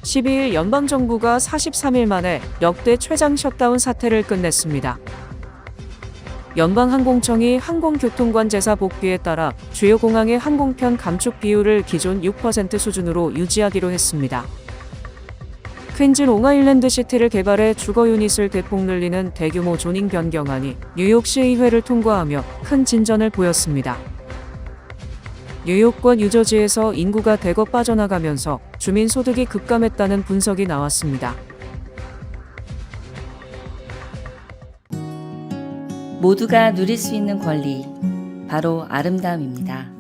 12일 연방정부가 43일 만에 역대 최장 셧다운 사태를 끝냈습니다. 연방항공청이 항공교통관제사 복귀에 따라 주요 공항의 항공편 감축 비율을 기존 6% 수준으로 유지하기로 했습니다. 퀸즈 롱아일랜드 시티를 개발해 주거 유닛을 대폭 늘리는 대규모 조닝 변경안이 뉴욕시 의회를 통과하며 큰 진전을 보였습니다. 뉴욕과 뉴저지에서 인구가 대거 빠져나가면서 주민 소득이 급감했다는 분석이 나왔습니다. 모두가 누릴 수 있는 권리, 바로 아름다움입니다.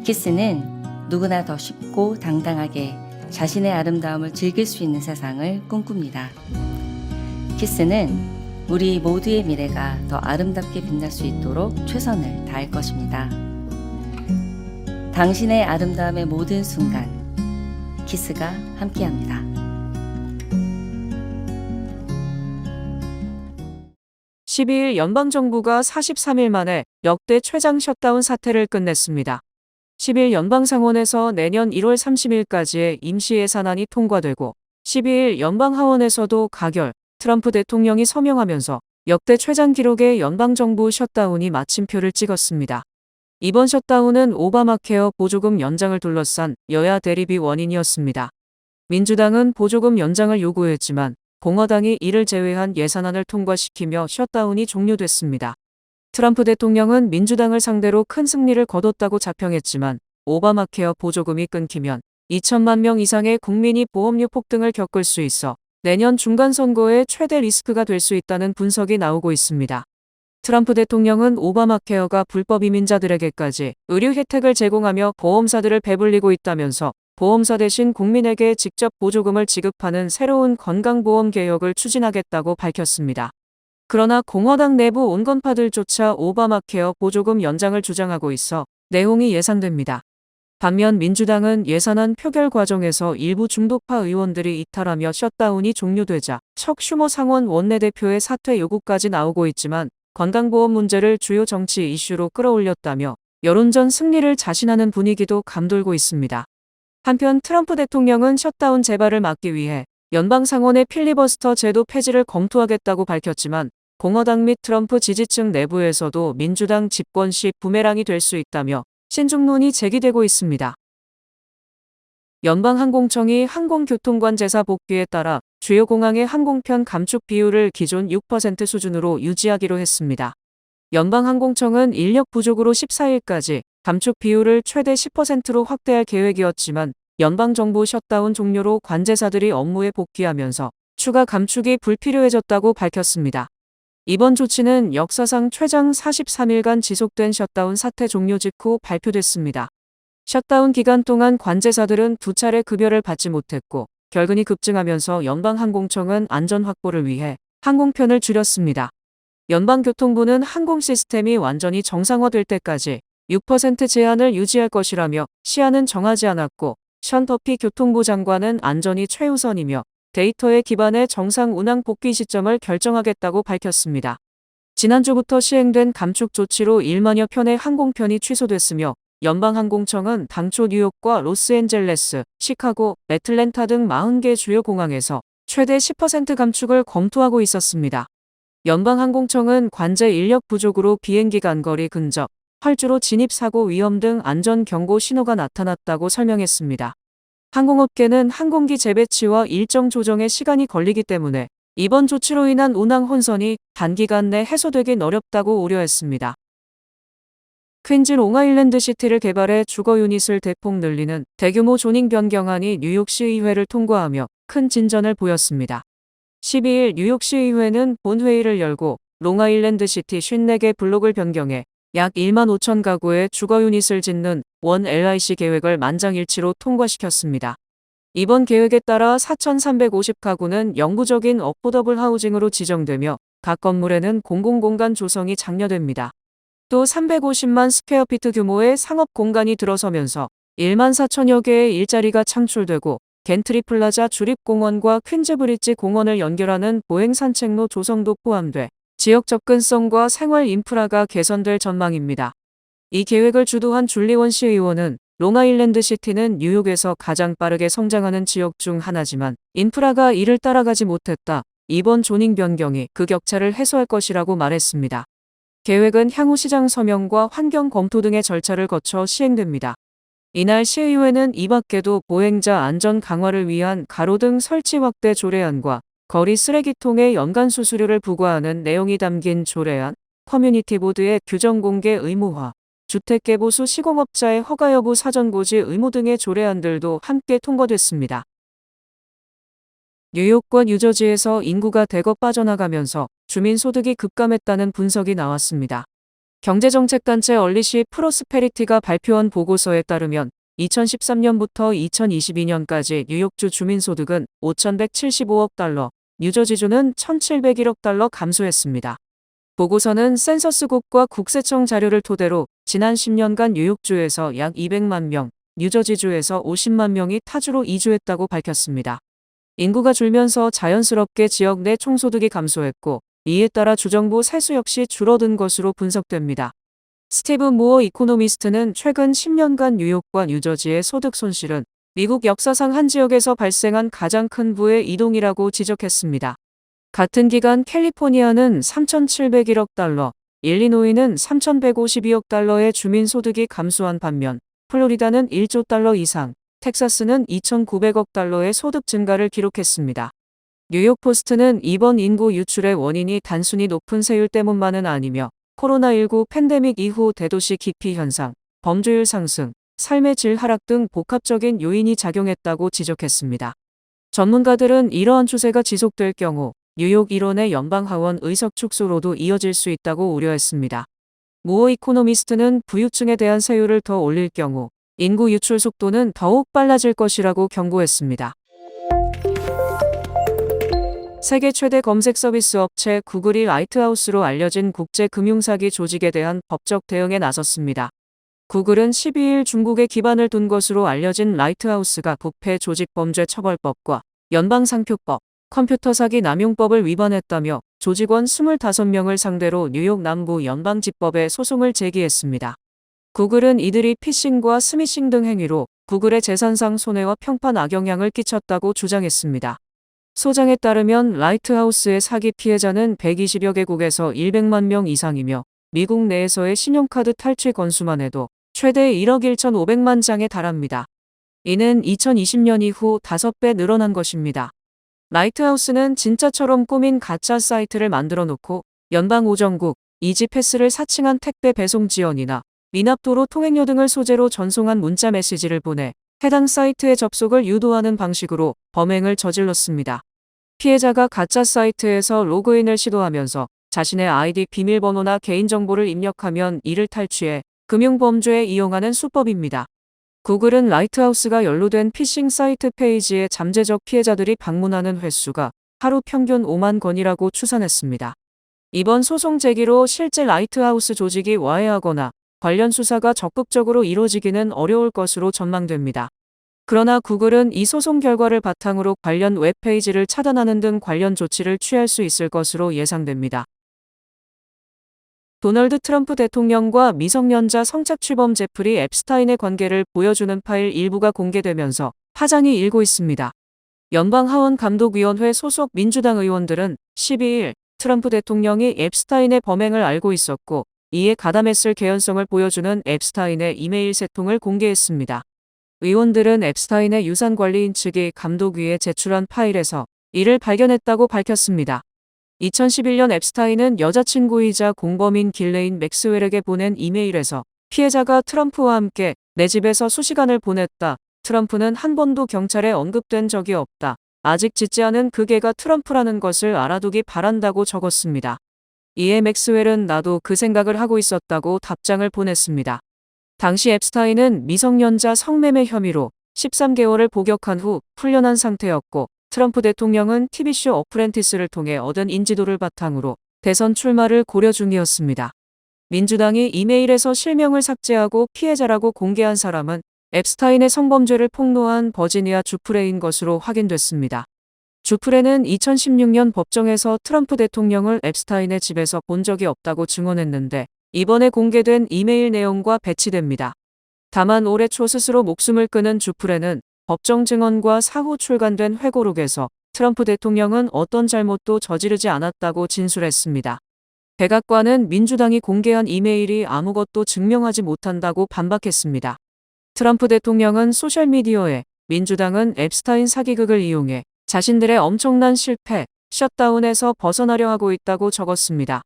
키스는 누구나 더 쉽고 당당하게 자신의 아름다움을 즐길 수 있는 세상을 꿈꿉니다. 키스는 우리 모두의 미래가 더 아름답게 빛날 수 있도록 최선을 다할 것입니다. 당신의 아름다움의 모든 순간, 키스가 함께합니다. (12일) 연방정부가 43일 만에 역대 최장 셧다운 사태를 끝냈습니다. 10일 연방상원에서 내년 1월 30일까지의 임시예산안이 통과되고 12일 연방하원에서도 가결, 트럼프 대통령이 서명하면서 역대 최장 기록의 연방정부 셧다운이 마침표를 찍었습니다. 이번 셧다운은 오바마 케어 보조금 연장을 둘러싼 여야 대립이 원인이었습니다. 민주당은 보조금 연장을 요구했지만 공화당이 이를 제외한 예산안을 통과시키며 셧다운이 종료됐습니다. 트럼프 대통령은 민주당을 상대로 큰 승리를 거뒀다고 자평했지만 오바마 케어 보조금이 끊기면 2천만 명 이상의 국민이 보험료 폭등을 겪을 수 있어 내년 중간선거의 최대 리스크가 될 수 있다는 분석이 나오고 있습니다. 트럼프 대통령은 오바마 케어가 불법 이민자들에게까지 의료 혜택을 제공하며 보험사들을 배불리고 있다면서 보험사 대신 국민에게 직접 보조금을 지급하는 새로운 건강보험 개혁을 추진하겠다고 밝혔습니다. 그러나 공화당 내부 온건파들조차 오바마 케어 보조금 연장을 주장하고 있어 내용이 예상됩니다. 반면 민주당은 예산안 표결 과정에서 일부 중도파 의원들이 이탈하며 셧다운이 종료되자 척 슈머 상원 원내대표의 사퇴 요구까지 나오고 있지만 건강보험 문제를 주요 정치 이슈로 끌어올렸다며 여론전 승리를 자신하는 분위기도 감돌고 있습니다. 한편 트럼프 대통령은 셧다운 재발을 막기 위해 연방상원의 필리버스터 제도 폐지를 검토하겠다고 밝혔지만 공화당 및 트럼프 지지층 내부에서도 민주당 집권 시 부메랑이 될 수 있다며 신중론이 제기되고 있습니다. 연방항공청이 항공교통관제사 복귀에 따라 주요 공항의 항공편 감축 비율을 기존 6% 수준으로 유지하기로 했습니다. 연방항공청은 인력 부족으로 14일까지 감축 비율을 최대 10%로 확대할 계획이었지만 연방정부 셧다운 종료로 관제사들이 업무에 복귀하면서 추가 감축이 불필요해졌다고 밝혔습니다. 이번 조치는 역사상 최장 43일간 지속된 셧다운 사태 종료 직후 발표됐습니다. 셧다운 기간 동안 관제사들은 2차례 급여를 받지 못했고 결근이 급증하면서 연방항공청은 안전 확보를 위해 항공편을 줄였습니다. 연방교통부는 항공 시스템이 완전히 정상화될 때까지 6% 제한을 유지할 것이라며 시한은 정하지 않았고 션 더피 교통부 장관은 안전이 최우선이며 데이터에 기반해 정상 운항 복귀 시점을 결정하겠다고 밝혔습니다. 지난주부터 시행된 감축 조치로 1만여 편의 항공편이 취소됐으며 연방항공청은 당초 뉴욕과 로스앤젤레스, 시카고, 애틀랜타 등 40개 주요 공항에서 최대 10% 감축을 검토하고 있었습니다. 연방항공청은 관제 인력 부족으로 비행기 간거리 근접, 활주로 진입 사고 위험 등 안전 경고 신호가 나타났다고 설명했습니다. 항공업계는 항공기 재배치와 일정 조정에 시간이 걸리기 때문에 이번 조치로 인한 운항 혼선이 단기간 내 해소되긴 어렵다고 우려했습니다. 퀸즈 롱아일랜드 시티를 개발해 주거 유닛을 대폭 늘리는 대규모 조닝 변경안이 뉴욕시 의회를 통과하며 큰 진전을 보였습니다. 12일 뉴욕시 의회는 본회의를 열고 롱아일랜드 시티 54개 블록을 변경해 약 1만 5천 가구의 주거 유닛을 짓는 원 LIC 계획을 만장일치로 통과시켰습니다. 이번 계획에 따라 4,350가구는 영구적인 어포더블 하우징으로 지정되며 각 건물에는 공공공간 조성이 장려됩니다. 또 350만 스퀘어피트 규모의 상업 공간이 들어서면서 1만 4천여 개의 일자리가 창출되고 겐트리 플라자 주립공원과 퀸즈 브릿지 공원을 연결하는 보행 산책로 조성도 포함돼 지역 접근성과 생활 인프라가 개선될 전망입니다. 이 계획을 주도한 줄리원 시의원은 롱아일랜드 시티는 뉴욕에서 가장 빠르게 성장하는 지역 중 하나지만 인프라가 이를 따라가지 못했다. 이번 조닝 변경이 그 격차를 해소할 것이라고 말했습니다. 계획은 향후 시장 서명과 환경 검토 등의 절차를 거쳐 시행됩니다. 이날 시의회는 이 밖에도 보행자 안전 강화를 위한 가로등 설치 확대 조례안과 거리 쓰레기통에 연간 수수료를 부과하는 내용이 담긴 조례안, 커뮤니티 보드의 규정 공개 의무화, 주택개보수 시공업자의 허가 여부 사전 고지 의무 등의 조례안들도 함께 통과됐습니다. 뉴욕과 뉴저지에서 인구가 대거 빠져나가면서 주민 소득이 급감했다는 분석이 나왔습니다. 경제정책단체 얼리시 프로스페리티가 발표한 보고서에 따르면 2013년부터 2022년까지 뉴욕주 주민소득은 5,175억 달러, 뉴저지주는 1,701억 달러 감소했습니다. 보고서는 센서스국과 국세청 자료를 토대로 지난 10년간 뉴욕주에서 약 200만 명, 뉴저지주에서 50만 명이 타주로 이주했다고 밝혔습니다. 인구가 줄면서 자연스럽게 지역 내 총소득이 감소했고, 이에 따라 주정부 세수 역시 줄어든 것으로 분석됩니다. 스티브 무어 이코노미스트는 최근 10년간 뉴욕과 뉴저지의 소득 손실은 미국 역사상 한 지역에서 발생한 가장 큰 부의 이동이라고 지적했습니다. 같은 기간 캘리포니아는 3,701억 달러, 일리노이는 3,152억 달러의 주민 소득이 감소한 반면 플로리다는 1조 달러 이상, 텍사스는 2,900억 달러의 소득 증가를 기록했습니다. 뉴욕포스트는 이번 인구 유출의 원인이 단순히 높은 세율 때문만은 아니며 코로나19 팬데믹 이후 대도시 기피 현상, 범죄율 상승, 삶의 질 하락 등 복합적인 요인이 작용했다고 지적했습니다. 전문가들은 이러한 추세가 지속될 경우 뉴욕 일원의 연방하원 의석 축소로도 이어질 수 있다고 우려했습니다. 무어 이코노미스트는 부유층에 대한 세율을 더 올릴 경우 인구 유출 속도는 더욱 빨라질 것이라고 경고했습니다. 세계 최대 검색 서비스 업체 구글이 라이트하우스로 알려진 국제 금융사기 조직에 대한 법적 대응에 나섰습니다. 구글은 12일 중국에 기반을 둔 것으로 알려진 라이트하우스가 부패 조직범죄처벌법과 연방상표법, 컴퓨터 사기 남용법을 위반했다며 조직원 25명을 상대로 뉴욕 남부 연방지법에 소송을 제기했습니다. 구글은 이들이 피싱과 스미싱 등 행위로 구글의 재산상 손해와 평판 악영향을 끼쳤다고 주장했습니다. 소장에 따르면 라이트하우스의 사기 피해자는 120여 개국에서 100만 명 이상이며 미국 내에서의 신용카드 탈취 건수만 해도 최대 1억 1,500만 장에 달합니다. 이는 2020년 이후 5배 늘어난 것입니다. 라이트하우스는 진짜처럼 꾸민 가짜 사이트를 만들어 놓고 연방우정국, 이지패스를 사칭한 택배 배송 지연이나 미납도로 통행료 등을 소재로 전송한 문자 메시지를 보내 해당 사이트에 접속을 유도하는 방식으로 범행을 저질렀습니다. 피해자가 가짜 사이트에서 로그인을 시도하면서 자신의 아이디 비밀번호나 개인정보를 입력하면 이를 탈취해 금융범죄에 이용하는 수법입니다. 구글은 라이트하우스가 연루된 피싱 사이트 페이지에 잠재적 피해자들이 방문하는 횟수가 하루 평균 5만 건이라고 추산했습니다. 이번 소송 제기로 실제 라이트하우스 조직이 와해하거나 관련 수사가 적극적으로 이루어지기는 어려울 것으로 전망됩니다. 그러나 구글은 이 소송 결과를 바탕으로 관련 웹페이지를 차단하는 등 관련 조치를 취할 수 있을 것으로 예상됩니다. 도널드 트럼프 대통령과 미성년자 성착취범 제프리 앱스타인의 관계를 보여주는 파일 일부가 공개되면서 파장이 일고 있습니다. 연방하원 감독위원회 소속 민주당 의원들은 12일 트럼프 대통령이 앱스타인의 범행을 알고 있었고 이에 가담했을 개연성을 보여주는 앱스타인의 이메일 세통을 공개했습니다. 의원들은 앱스타인의 유산관리인 측이 감독위에 제출한 파일에서 이를 발견했다고 밝혔습니다. 2011년 앱스타인은 여자친구이자 공범인 길레인 맥스웰에게 보낸 이메일에서 피해자가 트럼프와 함께 내 집에서 수시간을 보냈다. 트럼프는 한 번도 경찰에 언급된 적이 없다. 아직 짖지 않은 그 개가 트럼프라는 것을 알아두기 바란다고 적었습니다. 이에 맥스웰은 나도 그 생각을 하고 있었다고 답장을 보냈습니다. 당시 앱스타인은 미성년자 성매매 혐의로 13개월을 복역한 후 풀려난 상태였고 트럼프 대통령은 TV쇼 어프렌티스를 통해 얻은 인지도를 바탕으로 대선 출마를 고려 중이었습니다. 민주당이 이메일에서 실명을 삭제하고 피해자라고 공개한 사람은 앱스타인의 성범죄를 폭로한 버지니아 주프레인 것으로 확인됐습니다. 주프레는 2016년 법정에서 트럼프 대통령을 앱스타인의 집에서 본 적이 없다고 증언했는데 이번에 공개된 이메일 내용과 배치됩니다. 다만 올해 초 스스로 목숨을 끊은 주플에는 법정 증언과 사후 출간된 회고록에서 트럼프 대통령은 어떤 잘못도 저지르지 않았다고 진술했습니다. 백악관은 민주당이 공개한 이메일이 아무것도 증명하지 못한다고 반박했습니다. 트럼프 대통령은 소셜미디어에 민주당은 앱스타인 사기극을 이용해 자신들의 엄청난 실패, 셧다운에서 벗어나려 하고 있다고 적었습니다.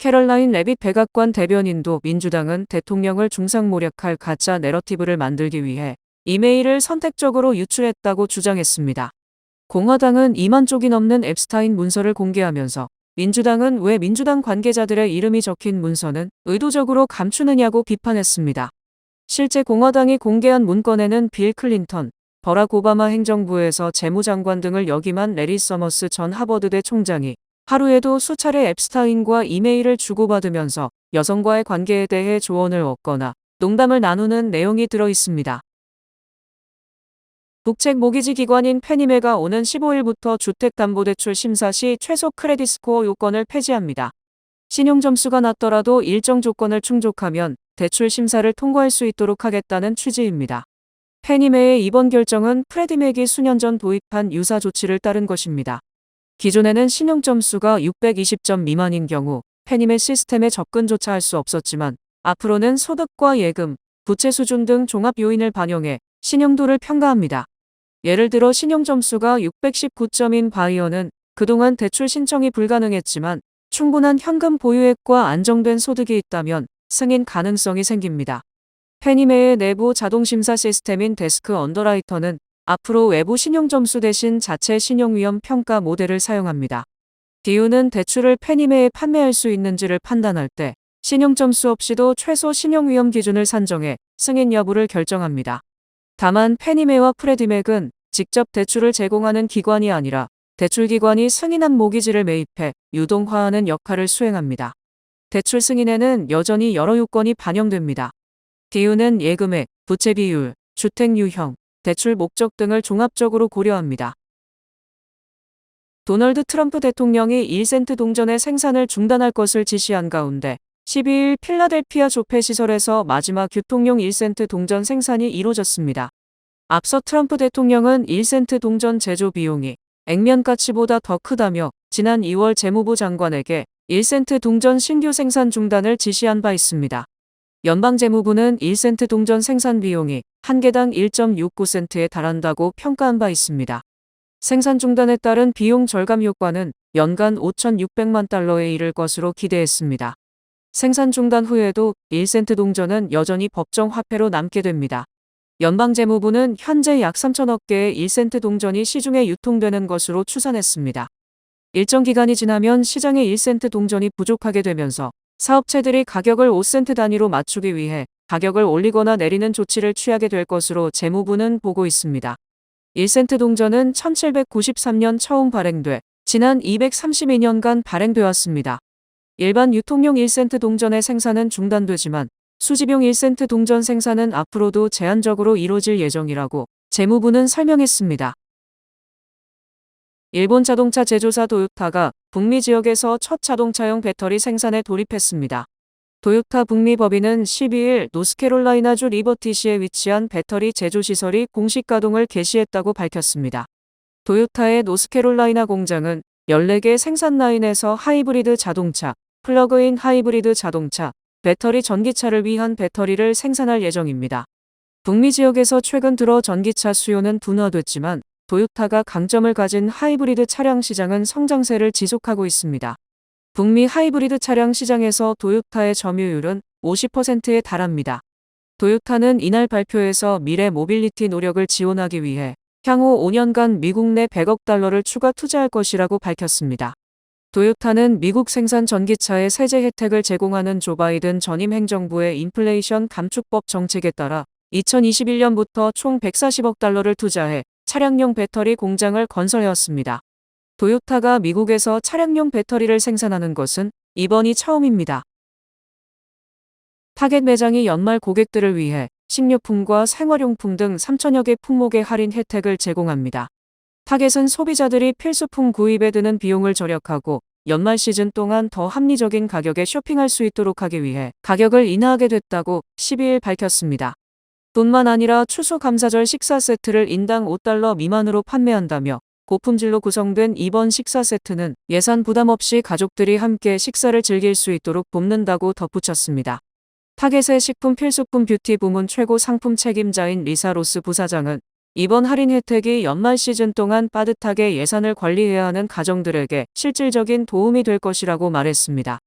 캐럴라인 레빗 백악관 대변인도 민주당은 대통령을 중상모략할 가짜 내러티브를 만들기 위해 이메일을 선택적으로 유출했다고 주장했습니다. 공화당은 2만 쪽이 넘는 앱스타인 문서를 공개하면서 민주당은 왜 민주당 관계자들의 이름이 적힌 문서는 의도적으로 감추느냐고 비판했습니다. 실제 공화당이 공개한 문건에는 빌 클린턴, 버락 오바마 행정부에서 재무장관 등을 역임한 레리 서머스 전 하버드대 총장이 하루에도 수차례 앱스타인과 이메일을 주고받으면서 여성과의 관계에 대해 조언을 얻거나 농담을 나누는 내용이 들어 있습니다. 국책 모기지 기관인 페니메가 오는 15일부터 주택담보대출 심사 시 최소 크레딧 스코어 요건을 폐지합니다. 신용 점수가 낮더라도 일정 조건을 충족하면 대출 심사를 통과할 수 있도록 하겠다는 취지입니다. 페니메의 이번 결정은 프레디맥이 수년 전 도입한 유사 조치를 따른 것입니다. 기존에는 신용 점수가 620점 미만인 경우 페니메 시스템에 접근조차 할 수 없었지만 앞으로는 소득과 예금, 부채 수준 등 종합 요인을 반영해 신용도를 평가합니다. 예를 들어 신용 점수가 619점인 바이어는 그동안 대출 신청이 불가능했지만 충분한 현금 보유액과 안정된 소득이 있다면 승인 가능성이 생깁니다. 페니메의 내부 자동심사 시스템인 데스크 언더라이터는 앞으로 외부 신용 점수 대신 자체 신용 위험 평가 모델을 사용합니다. DU는 대출을 페니메에 판매할 수 있는지를 판단할 때 신용 점수 없이도 최소 신용 위험 기준을 산정해 승인 여부를 결정합니다. 다만 페니메와 프레디맥은 직접 대출을 제공하는 기관이 아니라 대출기관이 승인한 모기지를 매입해 유동화하는 역할을 수행합니다. 대출 승인에는 여전히 여러 요건이 반영됩니다. DU는 예금액, 부채 비율, 주택 유형, 대출 목적 등을 종합적으로 고려합니다. 도널드 트럼프 대통령이 1센트 동전의 생산을 중단할 것을 지시한 가운데 12일 필라델피아 조폐 시설에서 마지막 교통용 1센트 동전 생산이 이루어졌습니다. 앞서 트럼프 대통령은 1센트 동전 제조 비용이 액면 가치보다 더 크다며 지난 2월 재무부 장관에게 1센트 동전 신규 생산 중단을 지시한 바 있습니다. 연방재무부는 1센트 동전 생산 비용이 한 개당 1.69센트에 달한다고 평가한 바 있습니다. 생산 중단에 따른 비용 절감 효과는 연간 5,600만 달러에 이를 것으로 기대했습니다. 생산 중단 후에도 1센트 동전은 여전히 법정 화폐로 남게 됩니다. 연방재무부는 현재 약 3천억 개의 1센트 동전이 시중에 유통되는 것으로 추산했습니다. 일정 기간이 지나면 시장에 1센트 동전이 부족하게 되면서 사업체들이 가격을 5센트 단위로 맞추기 위해 가격을 올리거나 내리는 조치를 취하게 될 것으로 재무부는 보고 있습니다. 1센트 동전은 1793년 처음 발행돼 지난 232년간 발행되어 왔습니다. 일반 유통용 1센트 동전의 생산은 중단되지만 수집용 1센트 동전 생산은 앞으로도 제한적으로 이뤄질 예정이라고 재무부는 설명했습니다. 일본 자동차 제조사 도요타가 북미 지역에서 첫 자동차용 배터리 생산에 돌입했습니다. 도요타 북미 법인은 12일 노스캐롤라이나주 리버티시에 위치한 배터리 제조시설이 공식 가동을 개시했다고 밝혔습니다. 도요타의 노스캐롤라이나 공장은 14개 생산 라인에서 하이브리드 자동차, 플러그인 하이브리드 자동차, 배터리 전기차를 위한 배터리를 생산할 예정입니다. 북미 지역에서 최근 들어 전기차 수요는 둔화됐지만 도요타가 강점을 가진 하이브리드 차량 시장은 성장세를 지속하고 있습니다. 북미 하이브리드 차량 시장에서 도요타의 점유율은 50%에 달합니다. 도요타는 이날 발표에서 미래 모빌리티 노력을 지원하기 위해 향후 5년간 미국 내 100억 달러를 추가 투자할 것이라고 밝혔습니다. 도요타는 미국 생산 전기차에 세제 혜택을 제공하는 조 바이든 전임 행정부의 인플레이션 감축법 정책에 따라 2021년부터 총 140억 달러를 투자해 차량용 배터리 공장을 건설해왔습니다. 도요타가 미국에서 차량용 배터리를 생산하는 것은 이번이 처음입니다. 타겟 매장이 연말 고객들을 위해 식료품과 생활용품 등 3천여 개 품목의 할인 혜택을 제공합니다. 타겟은 소비자들이 필수품 구입에 드는 비용을 절약하고 연말 시즌 동안 더 합리적인 가격에 쇼핑할 수 있도록 하기 위해 가격을 인하하게 됐다고 12일 밝혔습니다. 뿐만 아니라 추수감사절 식사 세트를 인당 5달러 미만으로 판매한다며 고품질로 구성된 이번 식사 세트는 예산 부담 없이 가족들이 함께 식사를 즐길 수 있도록 돕는다고 덧붙였습니다. 타겟의 식품 필수품 뷰티 부문 최고 상품 책임자인 리사 로스 부사장은 이번 할인 혜택이 연말 시즌 동안 빠듯하게 예산을 관리해야 하는 가정들에게 실질적인 도움이 될 것이라고 말했습니다.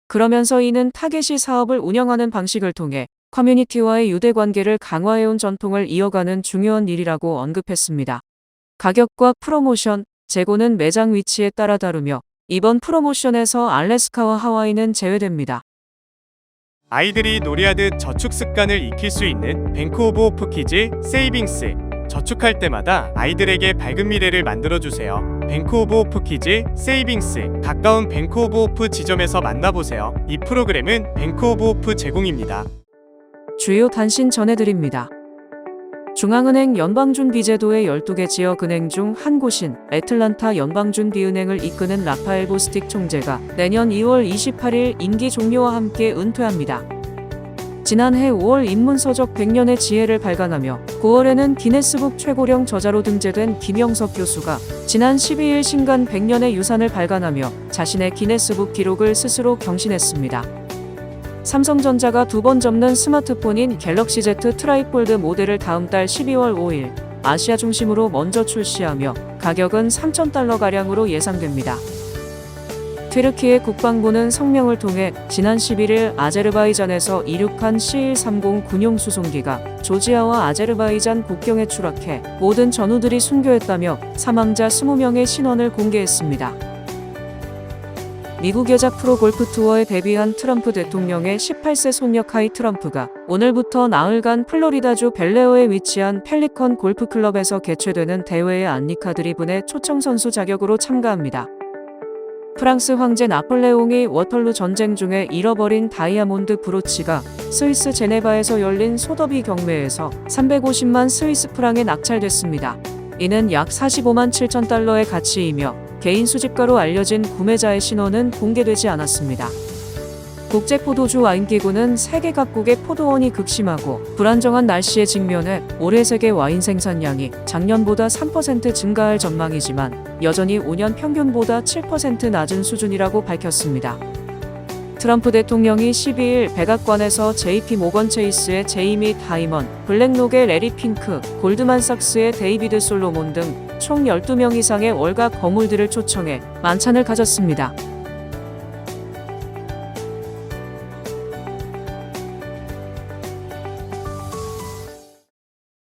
그러면서 이는 타겟이 사업을 운영하는 방식을 통해 커뮤니티와의 유대관계를 강화해온 전통을 이어가는 중요한 일이라고 언급했습니다. 가격과 프로모션, 재고는 매장 위치에 따라 다르며 이번 프로모션에서 알래스카와 하와이는 제외됩니다. 아이들이 놀이하듯 저축 습관을 익힐 수 있는 뱅크 오브 호프 키즈 세이빙스. 저축할 때마다 아이들에게 밝은 미래를 만들어주세요. 뱅크 오브 호프 키즈 세이빙스. 가까운 뱅크 오브 호프 지점에서 만나보세요. 이 프로그램은 뱅크 오브 호프 제공입니다. 주요 단신 전해드립니다. 중앙은행 연방준비제도의 12개 지역은행 중 한 곳인 애틀란타 연방준비은행을 이끄는 라파엘 보스틱 총재가 내년 2월 28일 임기 종료와 함께 은퇴합니다. 지난해 5월 입문서적 100년의 지혜를 발간하며 9월에는 기네스북 최고령 저자로 등재된 김영석 교수가 지난 12일 신간 100년의 유산을 발간하며 자신의 기네스북 기록을 스스로 경신했습니다. 삼성전자가 두 번 접는 스마트폰인 갤럭시 Z 트라이폴드 모델을 다음 달 12월 5일 아시아 중심으로 먼저 출시하며 가격은 $3,000가량으로 예상됩니다. 튀르키예 국방부는 성명을 통해 지난 11일 아제르바이잔에서 이륙한 C-130 군용 수송기가 조지아와 아제르바이잔 국경에 추락해 모든 전우들이 순교했다며 사망자 20명의 신원을 공개했습니다. 미국 여자 프로골프 투어에 데뷔한 트럼프 대통령의 18세 손녀 카이 트럼프가 오늘부터 나흘간 플로리다주 벨레어에 위치한 펠리컨 골프클럽에서 개최되는 대회의 안니카 드리븐의 초청 선수 자격으로 참가합니다. 프랑스 황제 나폴레옹이 워털루 전쟁 중에 잃어버린 다이아몬드 브로치가 스위스 제네바에서 열린 소더비 경매에서 350만 스위스 프랑에 낙찰됐습니다. 이는 약 45만 7천 달러의 가치이며 개인 수집가로 알려진 구매자의 신원은 공개되지 않았습니다. 국제포도주 와인기구는 세계 각국의 포도원이 극심하고 불안정한 날씨에 직면해 올해 세계 와인 생산량이 작년보다 3% 증가할 전망이지만 여전히 5년 평균보다 7% 낮은 수준이라고 밝혔습니다. 트럼프 대통령이 12일 백악관에서 JP 모건 체이스의 제이미 다이먼, 블랙록의 레리 핑크, 골드만삭스의 데이비드 솔로몬 등 총 12명 이상의 월가 거물들을 초청해 만찬을 가졌습니다.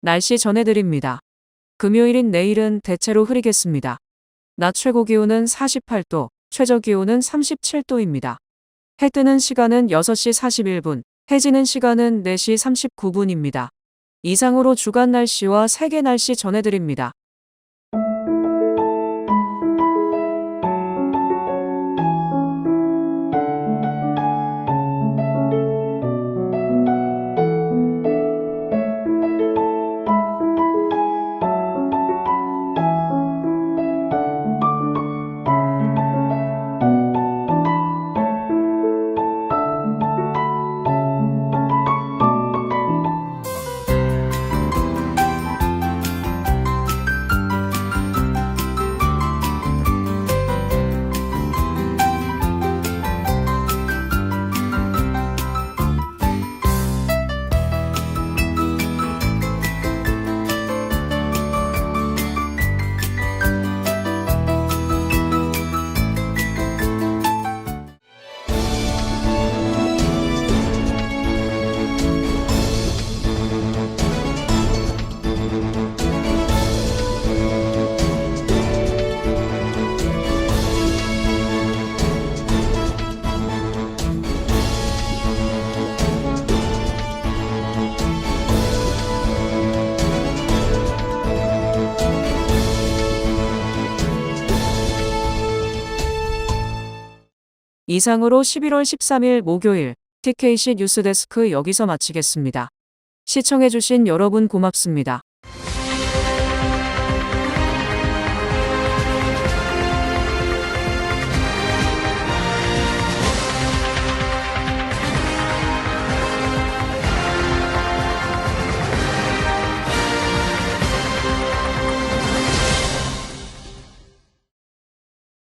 날씨 전해드립니다. 금요일인 내일은 대체로 흐리겠습니다. 낮 최고 기온은 48도, 최저 기온은 37도입니다. 해 뜨는 시간은 6시 41분, 해 지는 시간은 4시 39분입니다. 이상으로 주간 날씨와 세계 날씨 전해드립니다. 이상으로 11월 13일 목요일 TKC 뉴스데스크 여기서 마치겠습니다. 시청해주신 여러분 고맙습니다.